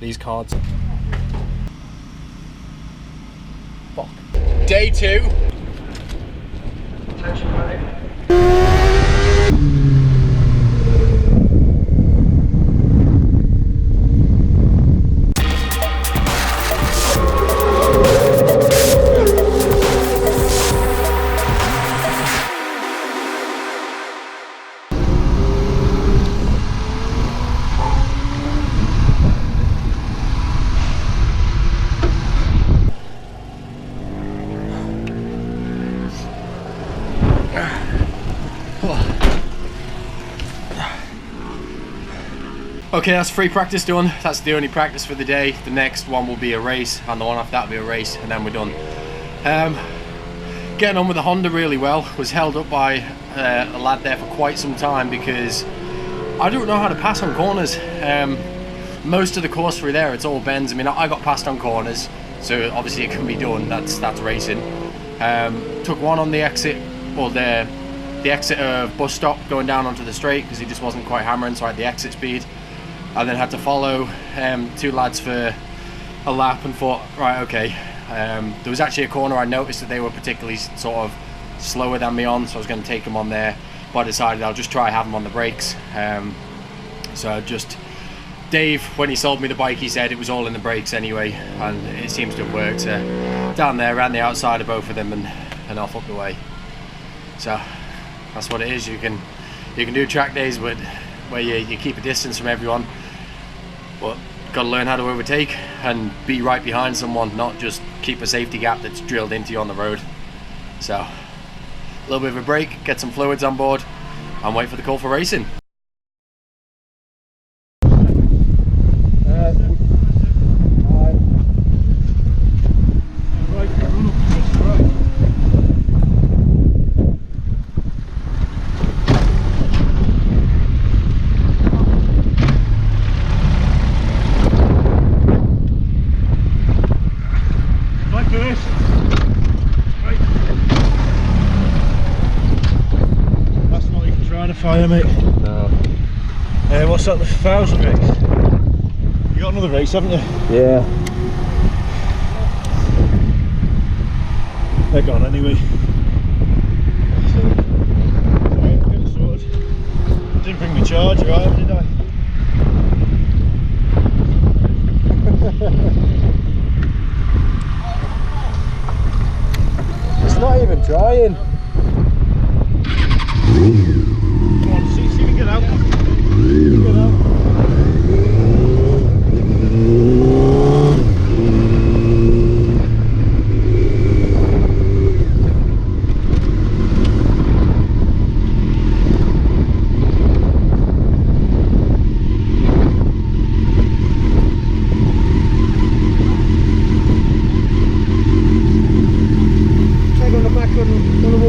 these cards. Fuck. Day 2. Attention, panic. Okay, that's free practice done. That's the only practice for the day. The next one will be a race, and the one after that will be a race, and then we're done. Getting on with the Honda really well. Was held up by a lad there for quite some time because I don't know how to pass on corners. Most of the course through there, it's all bends. I mean, I got passed on corners, so obviously it can be done. That's racing. Took one on the exit, or the exit of bus stop going down onto the straight because he just wasn't quite hammering, so I had the exit speed. I then had to follow 2 lads for a lap and thought, right, okay. There was actually a corner I noticed that they were particularly sort of slower than me on, so I was going to take them on there, but I decided I'll just try have them on the brakes. So just, Dave, when he sold me the bike, he said it was all in the brakes anyway, and it seems to have worked. Down there, ran the outside of both of them and off up the way. So that's what it is. You can do track days where you keep a distance from everyone, but got to learn how to overtake and be right behind someone, not just keep a safety gap that's drilled into you on the road. So a little bit of a break, get some fluids on board, and wait for the call for racing. Fire, mate. No. What's that, the 1000 race? You got another race, haven't you? Yeah. They're gone anyway. So, right, get it sorted. Didn't bring my charger either, did I? It's not even trying. Come on, see if you can get out. Get out. Try going back on the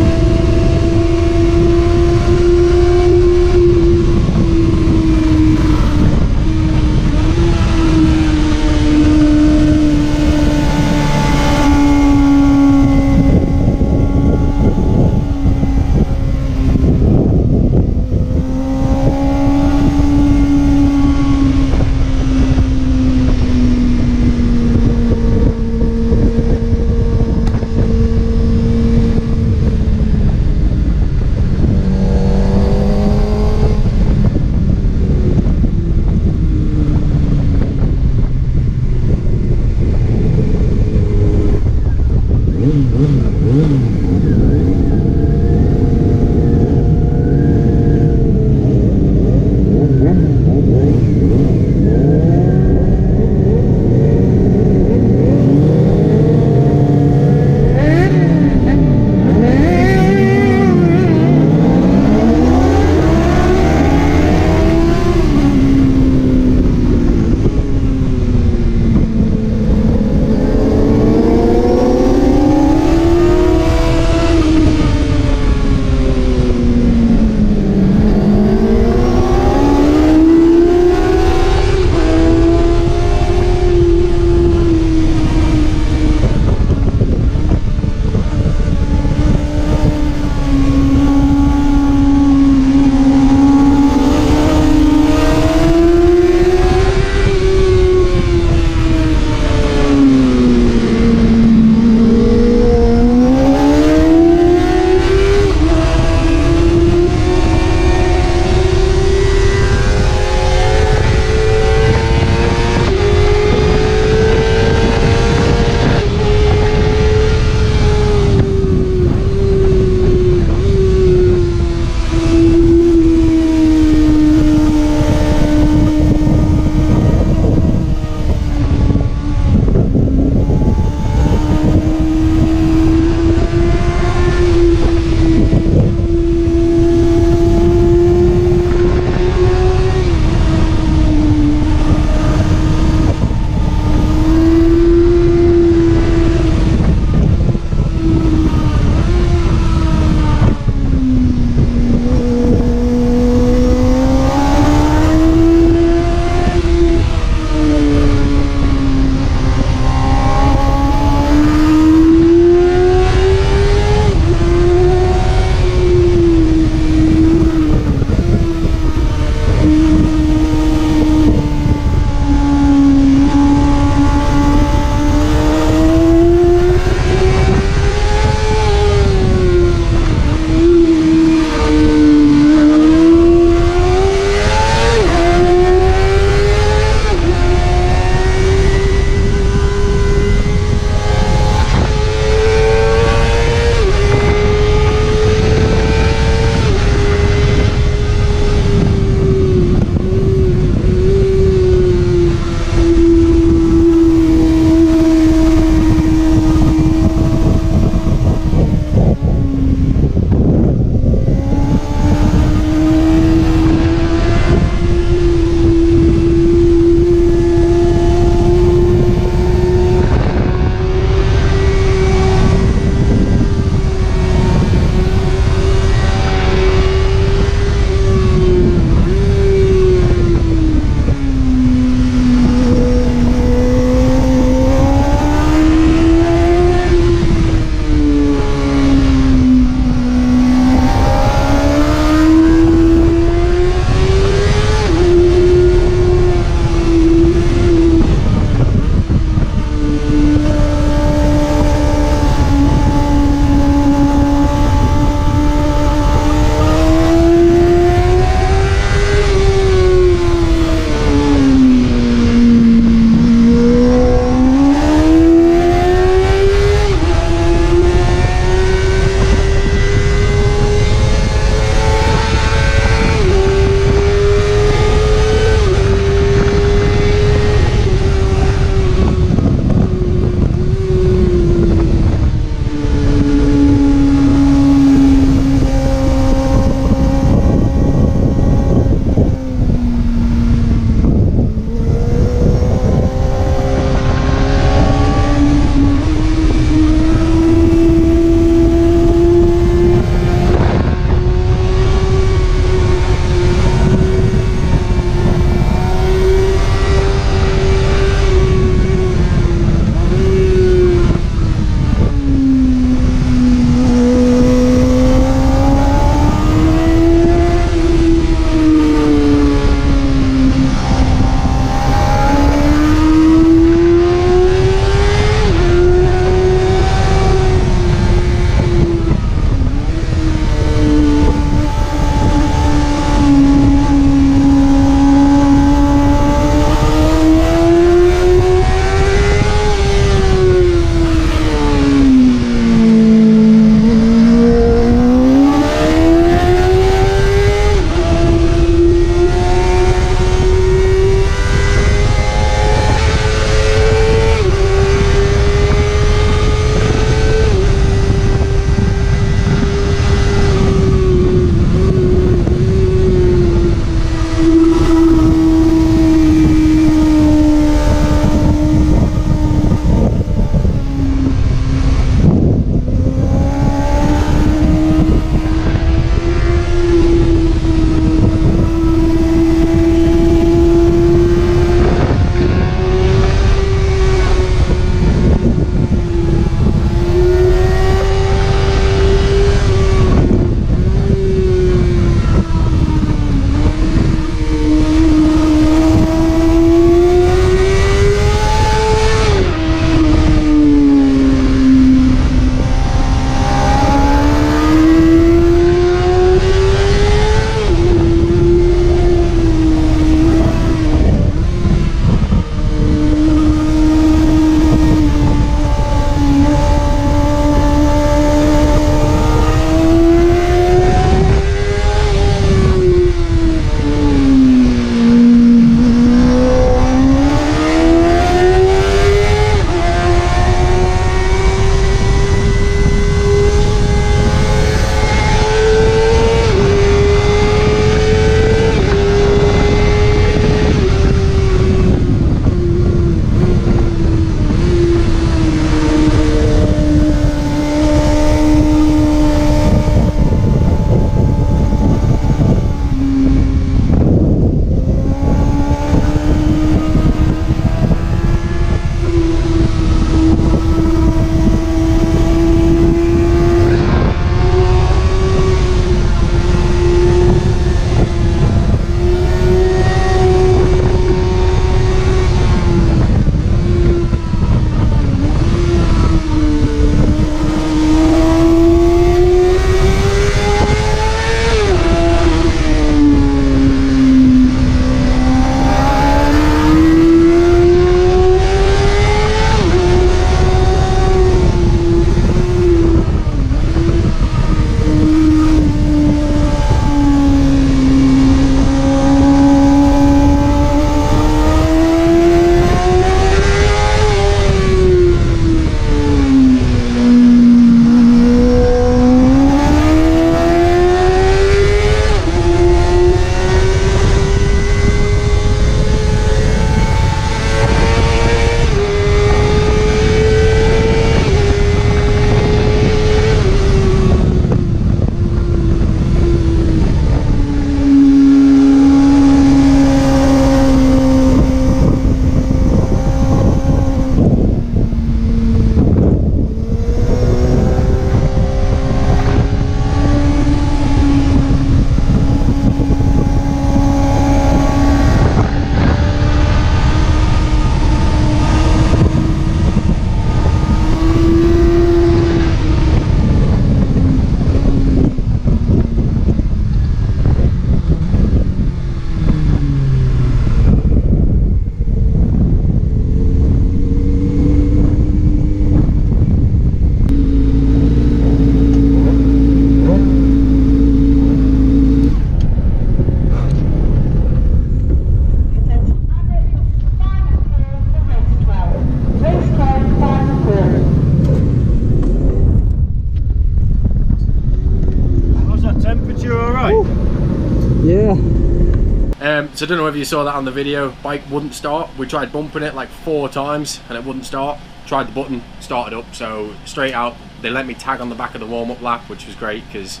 So I don't know whether you saw that on the video. Bike wouldn't start. We tried bumping it like 4 times and it wouldn't start. Tried the button, started up, so straight out they let me tag on the back of the warm-up lap, which was great because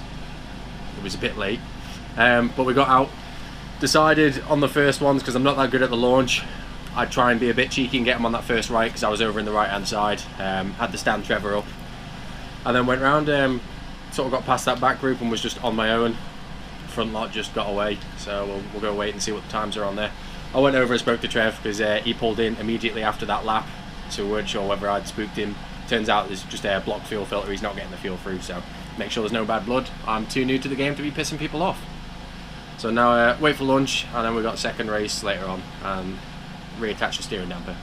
it was a bit late. But we got out, decided on the first ones, because I'm not that good at the launch, I'd try and be a bit cheeky and get them on that first right, because I was over in the right hand side. Had the stand Trevor up and then went round, sort of got past that back group and was just on my own. Front lot just got away, so we'll go wait and see what the times are on there. I went over and spoke to Trev because he pulled in immediately after that lap, so we weren't sure whether I'd spooked him. Turns out there's just a blocked fuel filter, he's not getting the fuel through, so make sure there's no bad blood. I'm too new to the game to be pissing people off. So now wait for lunch, and then we've got second race later on and reattach the steering damper.